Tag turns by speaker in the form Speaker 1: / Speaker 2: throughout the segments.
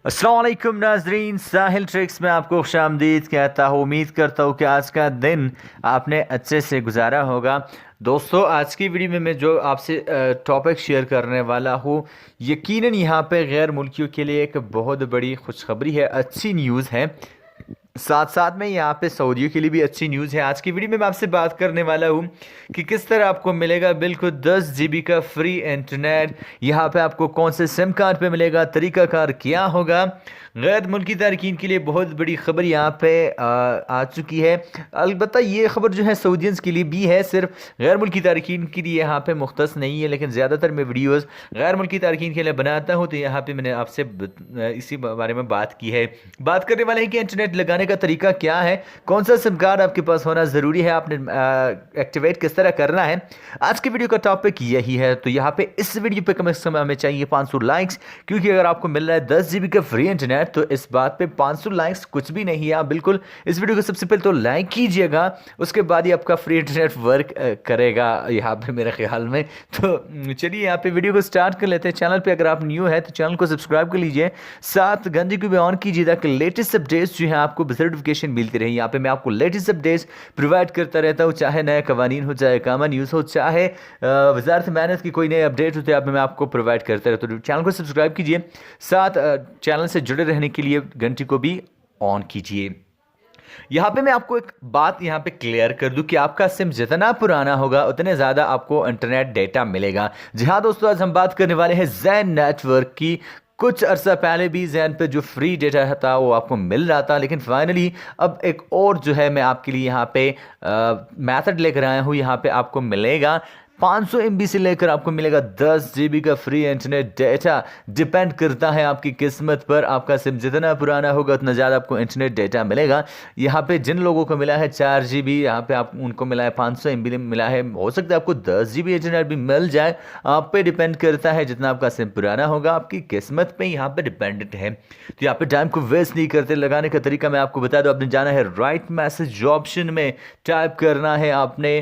Speaker 1: अस्सलाम वालेकुम नाजरीन, साहिल ट्रिक्स में आपको खुशामदीद कहता हूँ। उम्मीद करता हूँ कि आज का दिन आपने अच्छे से गुजारा होगा। दोस्तों, आज की वीडियो में मैं जो आपसे टॉपिक शेयर करने वाला हूँ, यकीनन यहाँ पे गैर मुल्कियों के लिए एक बहुत बड़ी खुशखबरी है, अच्छी न्यूज़ है। साथ साथ में यहाँ पे सऊदियों के लिए भी अच्छी न्यूज़ है। आज की वीडियो में मैं आपसे बात करने वाला हूँ कि किस तरह आपको मिलेगा बिल्कुल 10 GB का फ्री इंटरनेट। यहाँ पे आपको कौन से सिम कार्ड पे मिलेगा, तरीकाकार क्या होगा। गैर मुल्की तारकीन के लिए बहुत बड़ी खबर यहाँ पे आ चुकी है। अलबत्ता ये खबर जो है सऊदियंस के लिए भी है, सिर्फ गैर मुल्की तारकीन के लिए यहाँ पे मुख्तस नहीं है। लेकिन ज़्यादातर मैं वीडियोज़ गैर मुल्की तारकीन के लिए बनाता हूँ, तो यहाँ पे मैंने आपसे इसी बारे में बात की है। बात करने वाले हैं कि इंटरनेट लगाने का तरीका क्या है, कौन सा सिम कार्ड आपके पास होना ज़रूरी है, आपने एक्टिवेट किस तरह करना है। आज की वीडियो का टॉपिक यही है। तो यहाँ पे इस वीडियो पे कम से कम हमें चाहिए 500 लाइक्स, क्योंकि अगर आपको मिल रहा है 10 GB का फ्री इंटरनेट, तो इस बात पे 500 लाइक्स कुछ भी नहीं है। आप बिल्कुल इस वीडियो को सबसे पहले तो लाइक कीजिएगा, उसके बाद ही आपका फ्री इंटरनेट वर्क करेगा यहाँ पे मेरे ख्याल में। तो चलिए यहाँ पे वीडियो को स्टार्ट कर लेते हैं। चैनल पे अगर आप न्यू है तो चैनल को सब्सक्राइब कर लीजिए, साथ घंटी को भी ऑन कीजिए ताकि लेटेस्ट अपडेट्स जो है आपको नोटिफिकेशन मिलती रही। यहाँ पे मैं आपको लेटेस्ट अपडेट्स प्रोवाइड करता रहता हूँ, चाहे नए कवानीन हो, चाहे कॉमन न्यूज़ हो, चाहे वजारत मेहनत की कोई नए अपडेट होते हैं, मैं आपको प्रोवाइड करता रहता हूँ। चैनल को सब्सक्राइब कीजिए, साथ चैनल से जुड़े रहने के लिए घंटी को भी ऑन कीजिए। यहाँ पे मैं आपको एक बात यहाँ पे क्लियर कर दूं कि आपका सिम जितना पुराना होगा उतने ज़्यादा आपको इंटरनेट डेटा मिलेगा। जी हाँ दोस्तों, आज हम बात करने वाले हैं ज़ैन नेटवर्क की। कुछ अरसा पहले भी ज़ैन पे जो फ्री डेटा था वो आपको मिल रहा था, लेकिन फाइनली अब एक और जो है मैं आपके लिए यहाँ पे मेथड लेकर आया हूँ। यहाँ पे आपको मिलेगा 500 MB से लेकर आपको मिलेगा 10 GB का फ्री इंटरनेट डेटा। डिपेंड करता है आपकी किस्मत पर, आपका सिम जितना पुराना होगा उतना ज़्यादा आपको इंटरनेट डेटा मिलेगा। यहाँ पे जिन लोगों को मिला है 4 GB, यहाँ पे आप उनको मिला है 500 MB मिला है। हो सकता है आपको 10 GB इंटरनेट भी मिल जाए, आप पे डिपेंड करता है। जितना आपका सिम पुराना होगा आपकी किस्मत पे यहाँ पे डिपेंडेंट है। तो यहाँ पे टाइम को वेस्ट नहीं करते, लगाने का तरीका मैं आपको बता दूँ। आपने जाना है राइट मैसेज ऑप्शन में, टाइप करना है आपने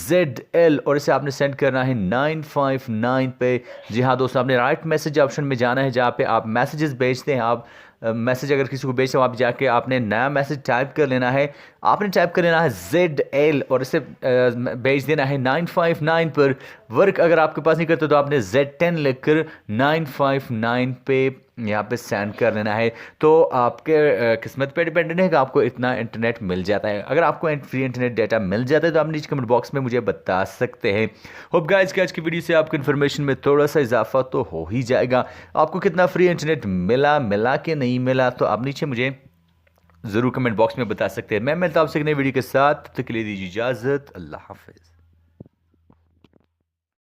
Speaker 1: ZL और इसे आपने सेंड करना है 959 पे। जी हाँ दोस्तों, आपने राइट मैसेज ऑप्शन में जाना है, जहाँ पे आप मैसेजेस भेजते हैं। आप मैसेज अगर किसी को भेजते हो, आप जाके आपने नया मैसेज टाइप कर लेना है। आपने टाइप कर लेना है ZL और इसे भेज देना है 959 पर। वर्क अगर आपके पास नहीं करते तो आपने Z10 लिखकर 959 पे यहाँ पे सेंड कर लेना है। तो आपके किस्मत पे डिपेंडेंट है कि आपको इतना इंटरनेट मिल जाता है। अगर आपको फ्री इंटरनेट डेटा मिल जाता है तो आप नीचे कमेंट बॉक्स में मुझे बता सकते हैं। होप गाइस कि आज की वीडियो से आपको इन्फॉर्मेशन में थोड़ा सा इजाफा तो हो ही जाएगा। आपको कितना फ्री इंटरनेट मिला कि नहीं मिला, तो आप नीचे मुझे ज़रूर कमेंट बॉक्स में बता सकते हैं। मैं मिलता हूं आपसे एक नई वीडियो के साथ, तब तक के लिए दीजिए इजाज़त। अल्लाह हाफिज़।